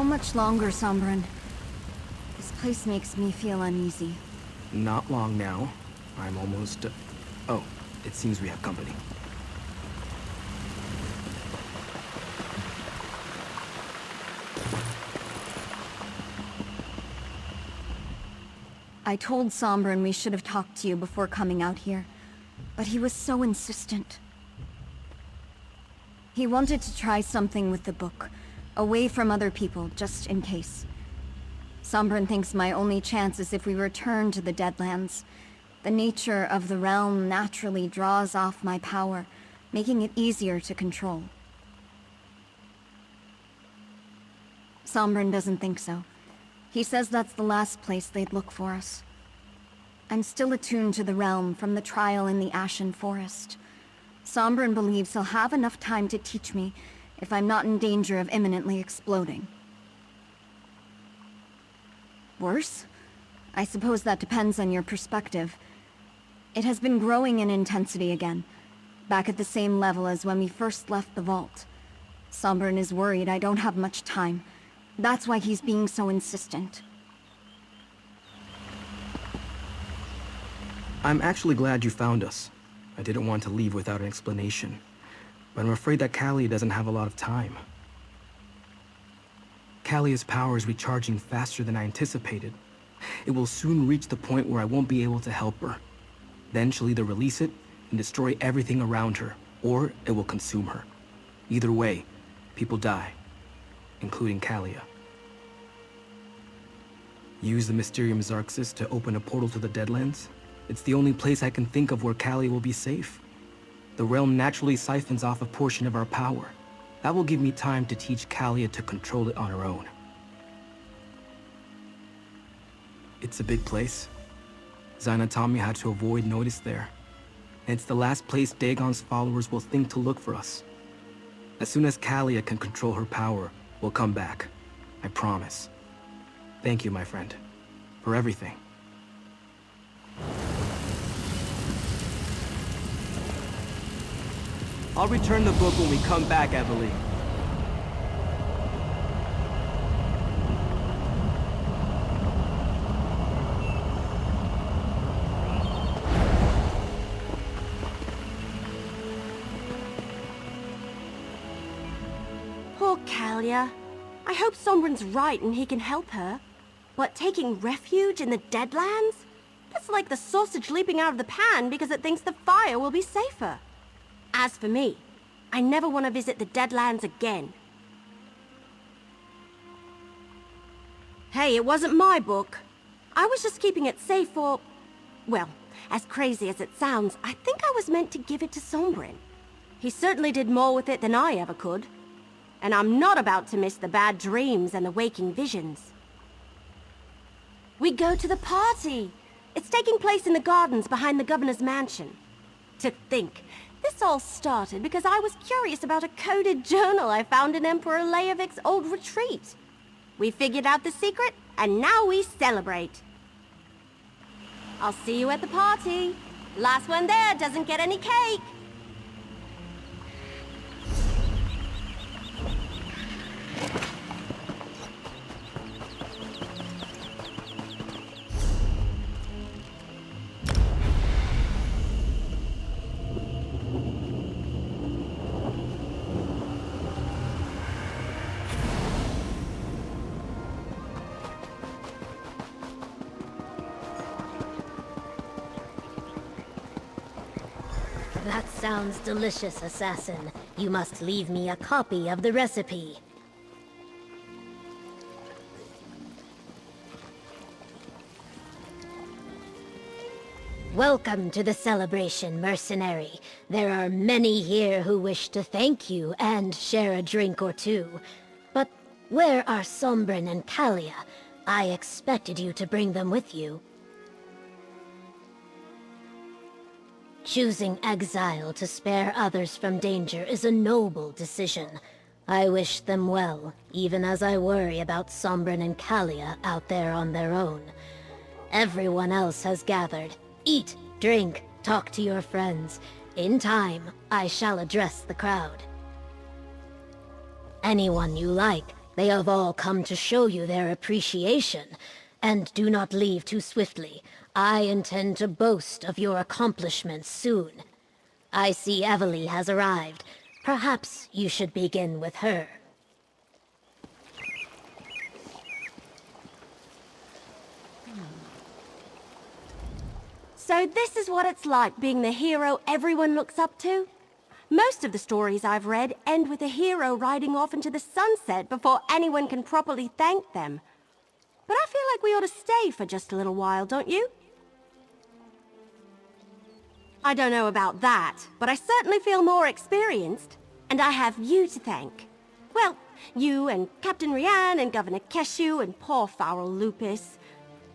How much longer, Sombrin? This place makes me feel uneasy. Not long now. I'm almost... Oh, it seems we have company. I told Sombrin we should have talked to you before coming out here, but he was so insistent. He wanted to try something with the book, away from other people, just in case. Sombrin thinks my only chance is if we return to the Deadlands. The nature of the realm naturally draws off my power, making it easier to control. Sombrin doesn't think so. He says that's the last place they'd look for us. I'm still attuned to the realm from the trial in the Ashen Forest. Sombrin believes he'll have enough time to teach me if I'm not in danger of imminently exploding. Worse? I suppose that depends on your perspective. It has been growing in intensity again, back at the same level as when we first left the vault. Sombrin is worried I don't have much time. That's why he's being so insistent. I'm actually glad you found us. I didn't want to leave without an explanation, but I'm afraid that Callia doesn't have a lot of time. Callia's power is recharging faster than I anticipated. It will soon reach the point where I won't be able to help her. Then she'll either release it and destroy everything around her, or it will consume her. Either way, people die, including Callia. Use the Mysterium Xarxis to open a portal to the Deadlands? It's the only place I can think of where Callia will be safe. The realm naturally siphons off a portion of our power. That will give me time to teach Callia to control it on her own. It's a big place. Zain and Tommy had to avoid notice there. And it's the last place Dagon's followers will think to look for us. As soon as Callia can control her power, we'll come back. I promise. Thank you, my friend, for everything. I'll return the book when we come back, Evelyn. Poor Callia. I hope Sombrin's right and he can help her. But taking refuge in the Deadlands? That's like the sausage leaping out of the pan because it thinks the fire will be safer. As for me, I never want to visit the Deadlands again. Hey, it wasn't my book. I was just keeping it safe for... Well, as crazy as it sounds, I think I was meant to give it to Sombrin. He certainly did more with it than I ever could. And I'm not about to miss the bad dreams and the waking visions. We go to the party! It's taking place in the gardens behind the governor's mansion. To think, this all started because I was curious about a coded journal I found in Emperor Leovic's old retreat. We figured out the secret, and now we celebrate. I'll see you at the party. Last one there doesn't get any cake. That sounds delicious, assassin. You must leave me a copy of the recipe. Welcome to the celebration, mercenary. There are many here who wish to thank you and share a drink or two. But where are Sombrin and Callia? I expected you to bring them with you. Choosing exile to spare others from danger is a noble decision. I wish them well, even as I worry about Sombrin and Callia out there on their own. Everyone else has gathered. Eat, drink, talk to your friends. In time, I shall address the crowd. Anyone you like, They have all come to show you their appreciation. And do not leave too swiftly. I intend to boast of your accomplishments soon. I see Evely has arrived. Perhaps you should begin with her. So this is what it's like being the hero everyone looks up to? Most of the stories I've read end with a hero riding off into the sunset before anyone can properly thank them. But I feel like we ought to stay for just a little while, don't you? I don't know about that, but I certainly feel more experienced. And I have you to thank. Well, you and Captain Rianne and Governor Keshu and poor Farrell Lupus.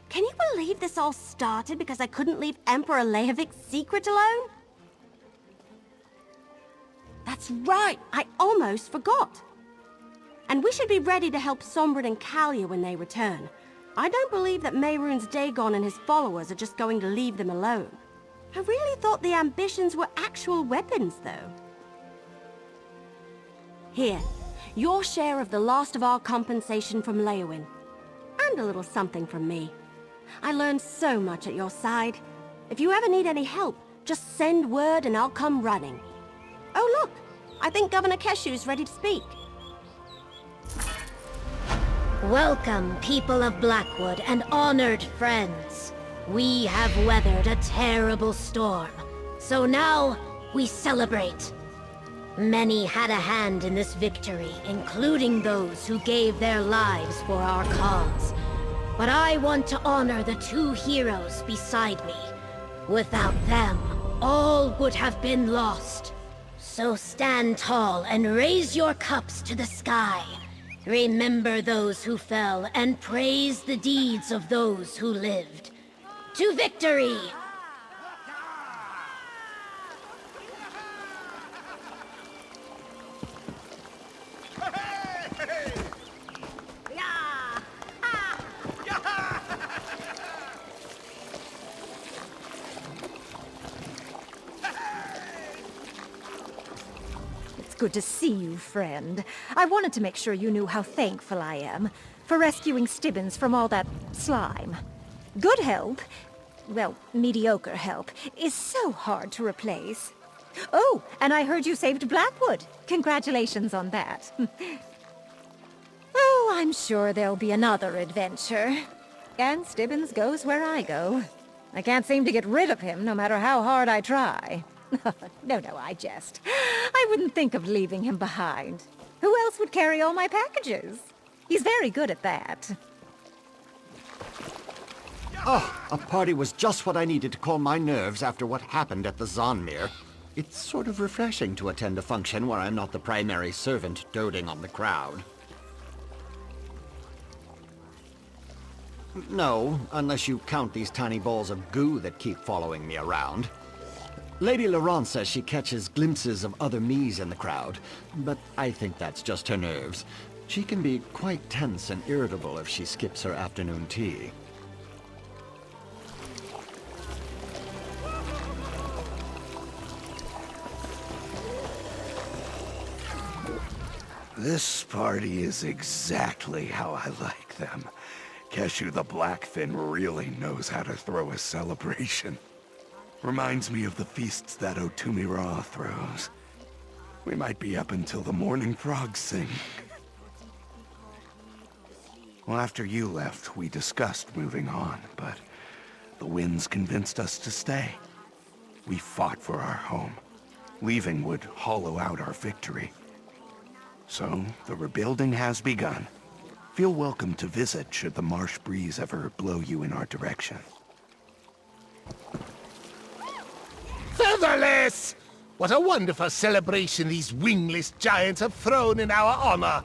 Can you believe this all started because I couldn't leave Emperor Lehovic's secret alone? That's right, I almost forgot. And we should be ready to help Sombrin and Kalia when they return. I don't believe that Mehrunes Dagon and his followers are just going to leave them alone. I really thought the ambitions were actual weapons, though. Here, your share of the last of our compensation from Leowyn. And a little something from me. I learned so much at your side. If you ever need any help, just send word and I'll come running. Oh look, I think Governor Keshu's ready to speak. Welcome, people of Blackwood and honored friends. We have weathered a terrible storm, so now we celebrate. Many had a hand in this victory, including those who gave their lives for our cause. But I want to honor the two heroes beside me. Without them, all would have been lost. So stand tall and raise your cups to the sky. Remember those who fell and praise the deeds of those who lived. To victory! Good to see you, friend. I wanted to make sure you knew how thankful I am for rescuing Stibbins from all that slime. Good help, well, mediocre help, is so hard to replace. Oh, and I heard you saved Blackwood. Congratulations on that. Oh, I'm sure there'll be another adventure. And Stibbins goes where I go. I can't seem to get rid of him, no matter how hard I try. No, I jest. I wouldn't think of leaving him behind. Who else would carry all my packages? He's very good at that. Oh, a party was just what I needed to calm my nerves after what happened at the Zonmir. It's sort of refreshing to attend a function where I'm not the primary servant doting on the crowd. No, unless you count these tiny balls of goo that keep following me around. Lady Laurent says she catches glimpses of other me's in the crowd, but I think that's just her nerves. She can be quite tense and irritable if she skips her afternoon tea. This party is exactly how I like them. Keshu the Blackfin really knows how to throw a celebration. Reminds me of the feasts that Otumira throws. We might be up until the morning frogs sing. Well, after you left, we discussed moving on, but the winds convinced us to stay. We fought for our home. Leaving would hollow out our victory. So, the rebuilding has begun. Feel welcome to visit should the marsh breeze ever blow you in our direction. Featherless! What a wonderful celebration these wingless giants have thrown in our honor.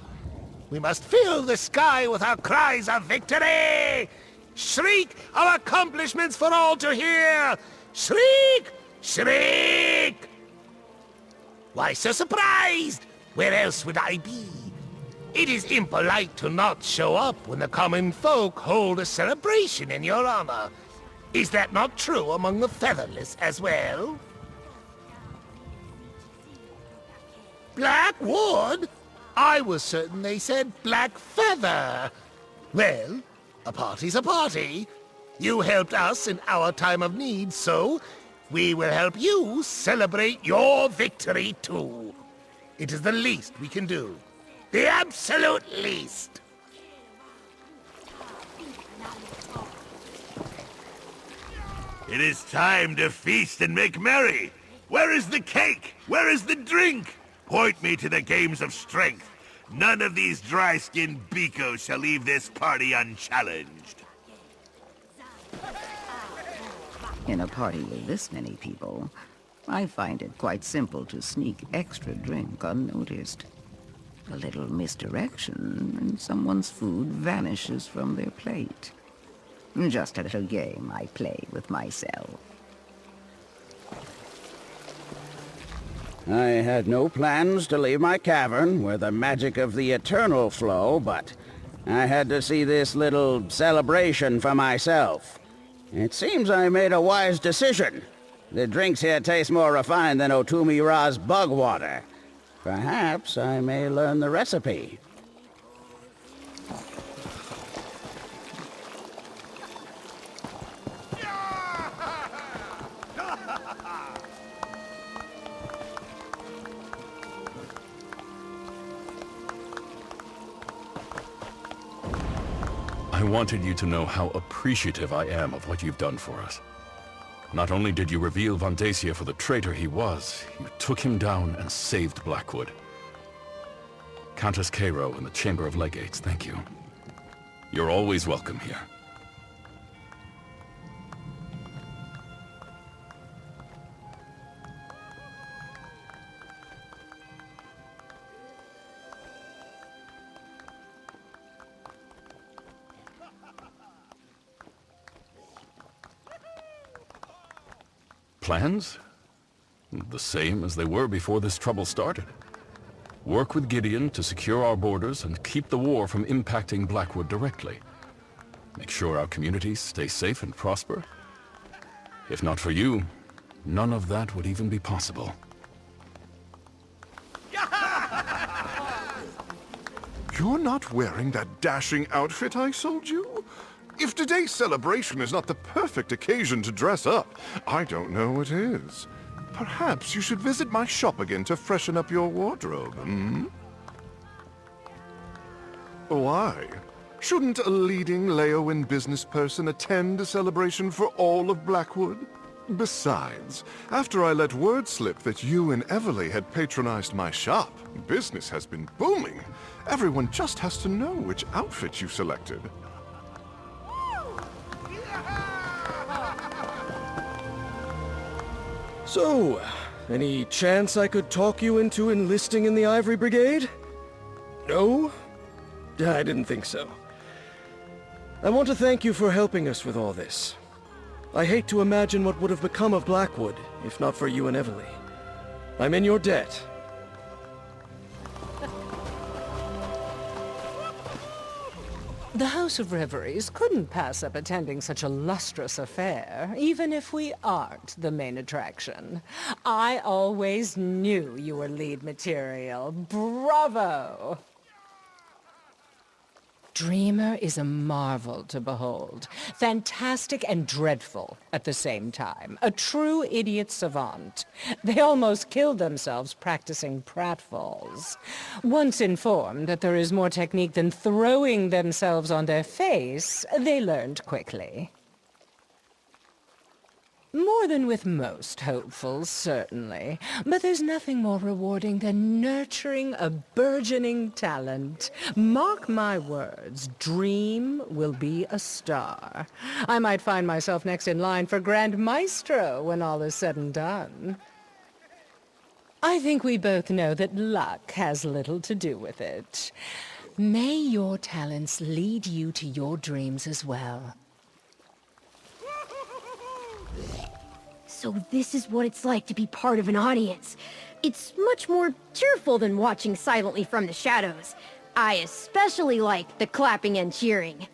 We must fill the sky with our cries of victory! Shriek our accomplishments for all to hear! Shriek! Shriek! Why so surprised? Where else would I be? It is impolite to not show up when the common folk hold a celebration in your honor. Is that not true among the featherless as well? Blackwood? I was certain they said black feather. Well, a party's a party. You helped us in our time of need, so we will help you celebrate your victory too. It is the least we can do. The absolute least. It is time to feast and make merry. Where is the cake? Where is the drink? Point me to the games of strength. None of these dry-skinned beakos shall leave this party unchallenged. In a party with this many people, I find it quite simple to sneak extra drink unnoticed. A little misdirection, and someone's food vanishes from their plate. Just a little game I play with myself. I had no plans to leave my cavern where the magic of the eternal flow, but I had to see this little celebration for myself. It seems I made a wise decision. The drinks here taste more refined than Otumi Ra's bug water. Perhaps I may learn the recipe. I wanted you to know how appreciative I am of what you've done for us. Not only did you reveal Vondacia for the traitor he was, you took him down and saved Blackwood. Countess Cairo and the Chamber of Legates, thank you. You're always welcome here. Plans? The same as they were before this trouble started. Work with Gideon to secure our borders and keep the war from impacting Blackwood directly. Make sure our communities stay safe and prosper. If not for you, none of that would even be possible. You're not wearing that dashing outfit I sold you? If today's celebration is not the perfect occasion to dress up, I don't know what is. Perhaps you should visit my shop again to freshen up your wardrobe, hmm? Why? Shouldn't a leading Leowen business person attend a celebration for all of Blackwood? Besides, after I let word slip that you and Everly had patronized my shop, business has been booming. Everyone just has to know which outfit you selected. So, any chance I could talk you into enlisting in the Ivory Brigade? No? I didn't think so. I want to thank you for helping us with all this. I hate to imagine what would have become of Blackwood, if not for you and Everly. I'm in your debt. The House of Reveries couldn't pass up attending such a lustrous affair, even if we aren't the main attraction. I always knew you were lead material. Bravo! Dreamer is a marvel to behold. Fantastic and dreadful at the same time. A true idiot savant. They almost killed themselves practicing pratfalls. Once informed that there is more technique than throwing themselves on their face, they learned quickly. More than with most hopefuls, certainly. But there's nothing more rewarding than nurturing a burgeoning talent. Mark my words, Dream will be a star. I might find myself next in line for Grand Maestro when all is said and done. I think we both know that luck has little to do with it. May your talents lead you to your dreams as well. So this is what it's like to be part of an audience. It's much more cheerful than watching silently from the shadows. I especially like the clapping and cheering.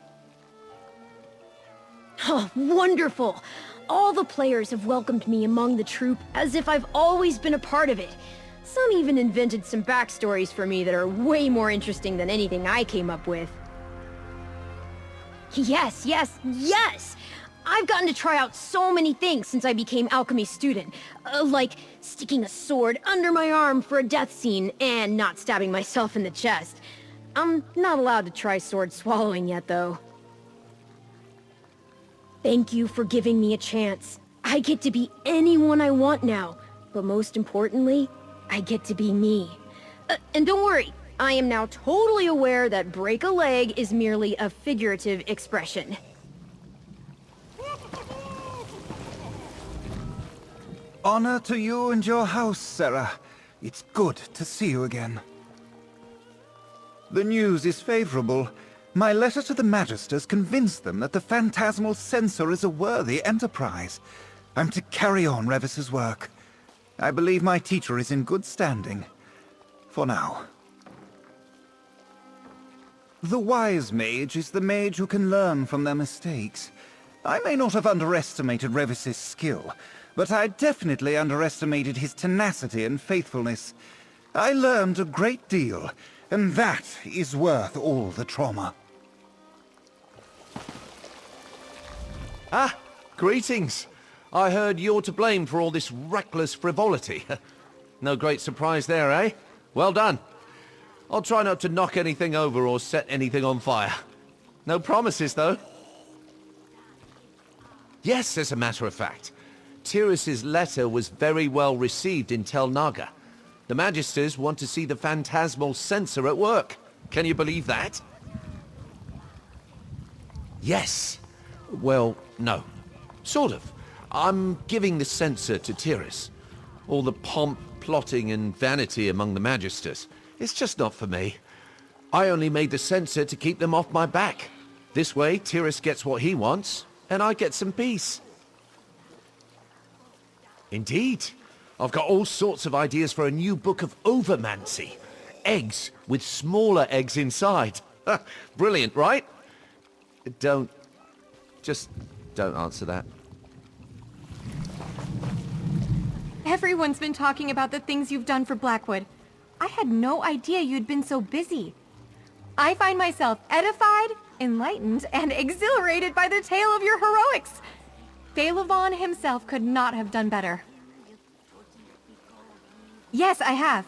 Oh, wonderful! All the players have welcomed me among the troupe as if I've always been a part of it. Some even invented some backstories for me that are way more interesting than anything I came up with. Yes, yes, yes! I've gotten to try out so many things since I became alchemy student. Like sticking a sword under my arm for a death scene and not stabbing myself in the chest. I'm not allowed to try sword swallowing yet, though. Thank you for giving me a chance. I get to be anyone I want now. But most importantly, I get to be me. And don't worry, I am now totally aware that break a leg is merely a figurative expression. Honor to you and your house, Sarah. It's good to see you again. The news is favorable. My letter to the Magisters convinced them that the phantasmal censor is a worthy enterprise. I'm to carry on Revis's work. I believe my teacher is in good standing. For now. The wise mage is the mage who can learn from their mistakes. I may not have underestimated Revis's skill, but I definitely underestimated his tenacity and faithfulness. I learned a great deal, and that is worth all the trauma. Ah, greetings. I heard you're to blame for all this reckless frivolity. No great surprise there, eh? Well done. I'll try not to knock anything over or set anything on fire. No promises, though. Yes, as a matter of fact. Tiris's letter was very well received in Tel Naga. The Magisters want to see the phantasmal censor at work. Can you believe that? Yes. Well, no. Sort of. I'm giving the censor to Tiris. All the pomp, plotting, and vanity among the Magisters. It's just not for me. I only made the censor to keep them off my back. This way, Tiris gets what he wants, and I get some peace. Indeed. I've got all sorts of ideas for a new book of overmancy. Eggs with smaller eggs inside. Brilliant, right? Just don't answer that. Everyone's been talking about the things you've done for Blackwood. I had no idea you'd been so busy. I find myself edified, enlightened, and exhilarated by the tale of your heroics. Phaelivon himself could not have done better. Yes, I have.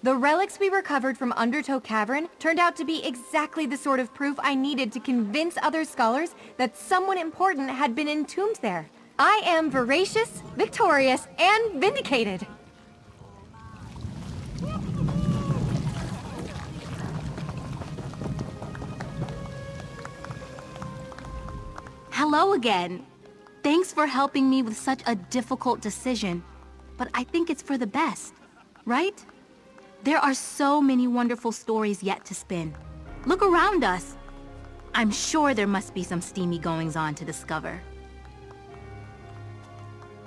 The relics we recovered from Undertow Cavern turned out to be exactly the sort of proof I needed to convince other scholars that someone important had been entombed there. I am voracious, victorious, and vindicated. Hello again. Thanks for helping me with such a difficult decision. But I think it's for the best, right? There are so many wonderful stories yet to spin. Look around us. I'm sure there must be some steamy goings-on to discover.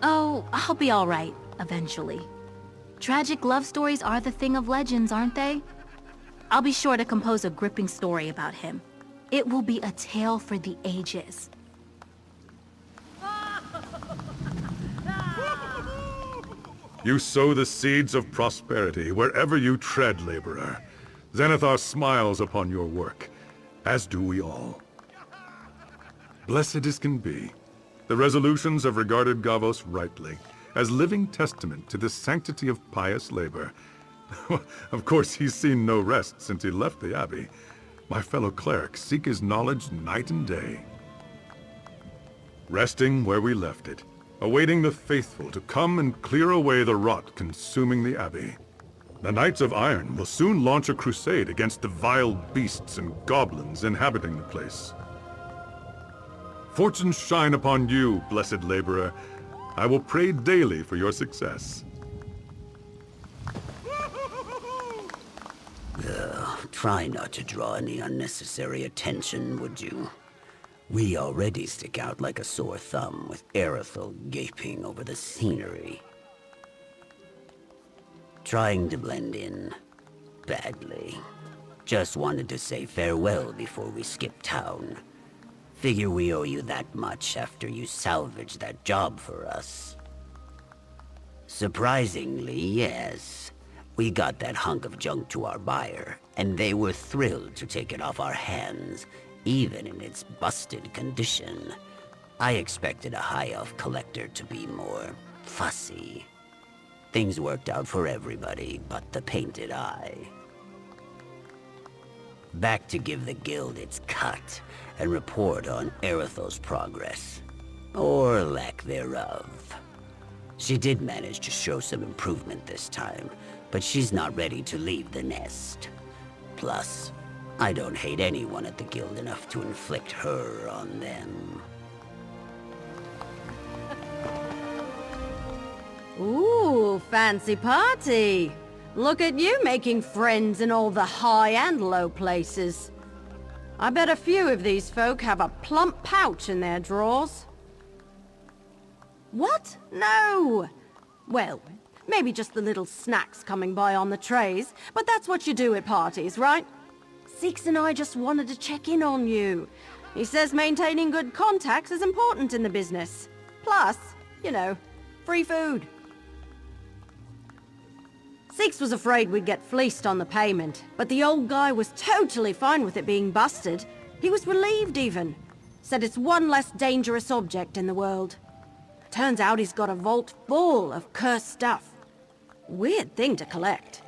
Oh, I'll be all right, eventually. Tragic love stories are the thing of legends, aren't they? I'll be sure to compose a gripping story about him. It will be a tale for the ages. You sow the seeds of prosperity wherever you tread, laborer. Zenithar smiles upon your work, as do we all. Blessed as can be, the resolutions have regarded Gavos rightly, as living testament to the sanctity of pious labor. Of course, he's seen no rest since he left the Abbey. My fellow clerics seek his knowledge night and day. Resting where we left it, awaiting the faithful to come and clear away the rot consuming the Abbey. The Knights of Iron will soon launch a crusade against the vile beasts and goblins inhabiting the place. Fortunes shine upon you, blessed laborer. I will pray daily for your success. Try not to draw any unnecessary attention, would you? We already stick out like a sore thumb with Erethel gaping over the scenery. Trying to blend in badly. Just wanted to say farewell before we skip town. Figure we owe you that much after you salvaged that job for us. Surprisingly, yes. We got that hunk of junk to our buyer, and they were thrilled to take it off our hands, even in its busted condition. I expected a high elf collector to be more fussy. Things worked out for everybody but the painted eye. Back to give the guild its cut and report on Erethel's progress. Or lack thereof. She did manage to show some improvement this time, but she's not ready to leave the nest. Plus, I don't hate anyone at the guild enough to inflict her on them. Ooh, fancy party. Look at you making friends in all the high and low places. I bet a few of these folk have a plump pouch in their drawers. What? No! Well, maybe just the little snacks coming by on the trays, but that's what you do at parties, right? Six and I just wanted to check in on you. He says maintaining good contacts is important in the business. Plus, you know, free food. Six was afraid we'd get fleeced on the payment, but the old guy was totally fine with it being busted. He was relieved even. Said it's one less dangerous object in the world. Turns out he's got a vault full of cursed stuff. Weird thing to collect.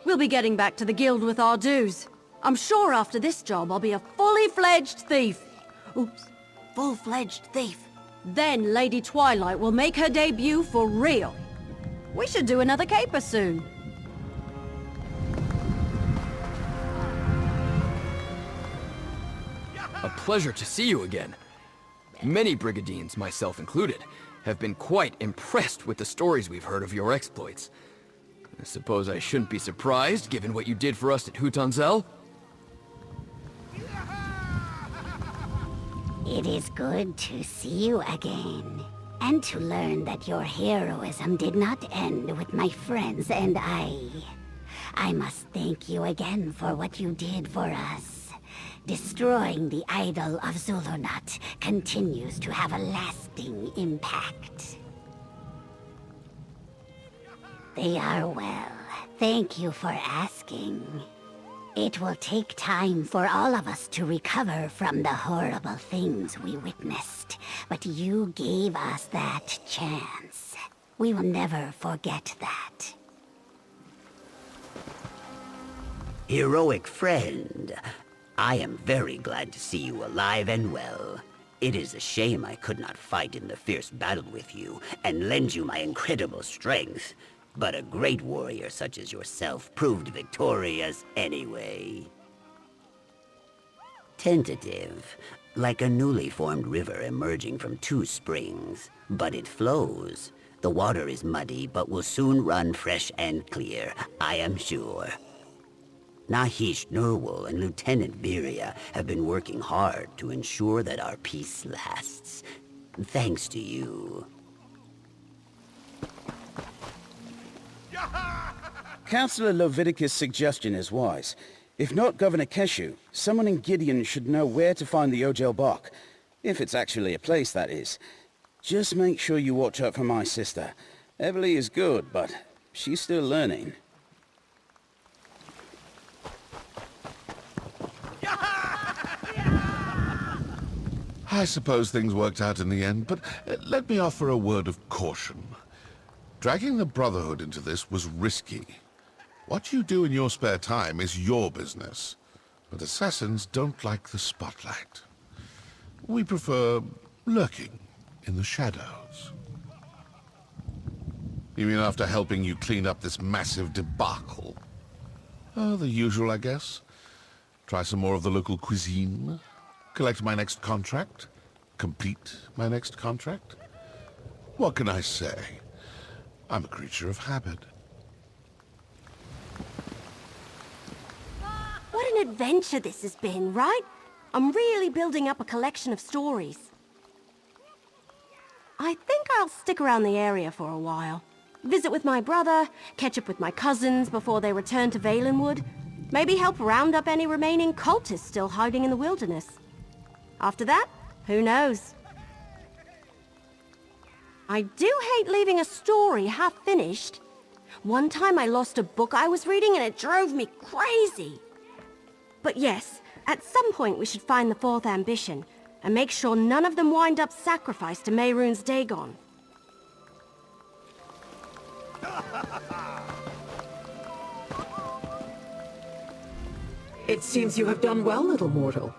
We'll be getting back to the guild with our dues. I'm sure after this job I'll be a fully fledged thief. Oops, full-fledged thief. Then Lady Twilight will make her debut for real. We should do another caper soon. A pleasure to see you again. Many brigadines, myself included, have been quite impressed with the stories we've heard of your exploits. I suppose I shouldn't be surprised, given what you did for us at Hutanzel. It is good to see you again, and to learn that your heroism did not end with my friends and I. I must thank you again for what you did for us. Destroying the idol of Zulunat continues to have a lasting impact. They are well. Thank you for asking. It will take time for all of us to recover from the horrible things we witnessed, but you gave us that chance. We will never forget that. Heroic friend, I am very glad to see you alive and well. It is a shame I could not fight in the fierce battle with you and lend you my incredible strength. But a great warrior such as yourself proved victorious anyway. Tentative, like a newly formed river emerging from two springs, but it flows. The water is muddy, but will soon run fresh and clear, I am sure. Nahish Nurwal and Lieutenant Viria have been working hard to ensure that our peace lasts. Thanks to you. Councillor Leviticus' suggestion is wise. If not Governor Keshu, someone in Gideon should know where to find the Ojel Bok. If it's actually a place, that is. Just make sure you watch out for my sister. Everly is good, but she's still learning. I suppose things worked out in the end, but let me offer a word of caution. Dragging the Brotherhood into this was risky. What you do in your spare time is your business, but assassins don't like the spotlight. We prefer lurking in the shadows. You mean after helping you clean up this massive debacle? Oh, the usual, I guess. Try some more of the local cuisine, collect my next contract, complete my next contract. What can I say? I'm a creature of habit. What an adventure this has been, right? I'm really building up a collection of stories. I think I'll stick around the area for a while. Visit with my brother, catch up with my cousins before they return to Valenwood. Maybe help round up any remaining cultists still hiding in the wilderness. After that, who knows? I do hate leaving a story half-finished. One time I lost a book I was reading and it drove me crazy. But yes, at some point we should find the fourth ambition, and make sure none of them wind up sacrificed to Mehrunes Dagon. It seems you have done well, little mortal.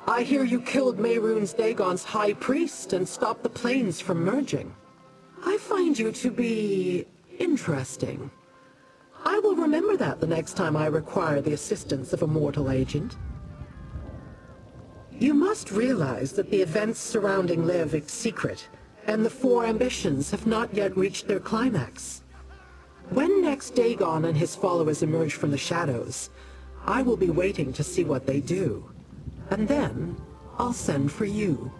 I hear you killed Mehrunes Dagon's high priest and stopped the planes from merging. I find you to be interesting. I will remember that the next time I require the assistance of a mortal agent. You must realize that the events surrounding Leovik's secret and the four ambitions have not yet reached their climax. When next Dagon and his followers emerge from the shadows, I will be waiting to see what they do. And then, I'll send for you.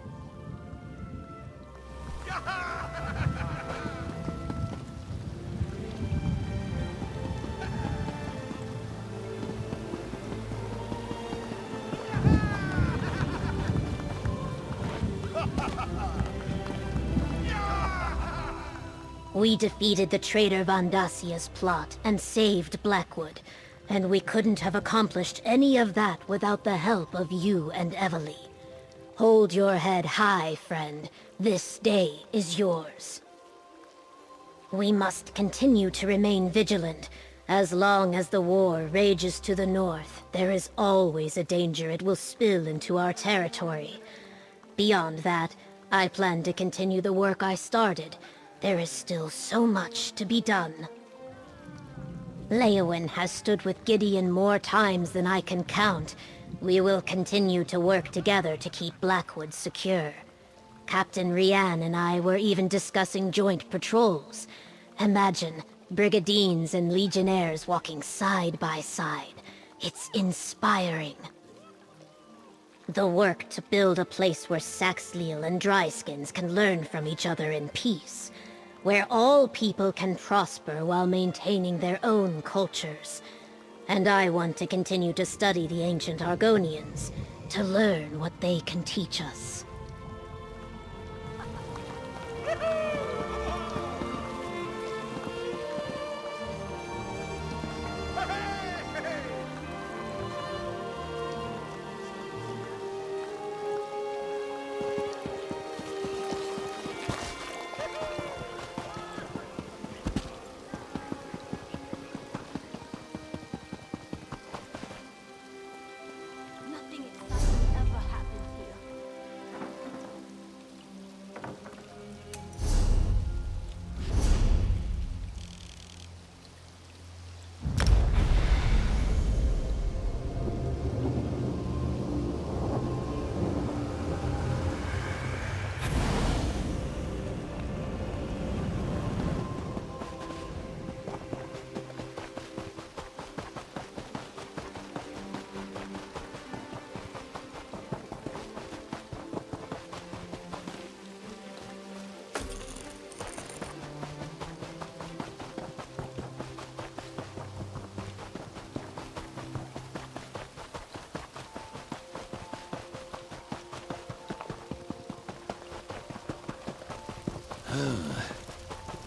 We defeated the traitor Vandasia's plot and saved Blackwood, and we couldn't have accomplished any of that without the help of you and Evely. Hold your head high, friend. This day is yours. We must continue to remain vigilant. As long as the war rages to the north, there is always a danger it will spill into our territory. Beyond that, I plan to continue the work I started. There is still so much to be done. Leowyn has stood with Gideon more times than I can count. We will continue to work together to keep Blackwood secure. Captain Rianne and I were even discussing joint patrols. Imagine brigadiers and legionnaires walking side by side. It's inspiring. The work to build a place where Saxhleel and Dryskins can learn from each other in peace. Where all people can prosper while maintaining their own cultures. And I want to continue to study the ancient Argonians, to learn what they can teach us.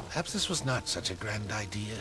Perhaps this was not such a grand idea.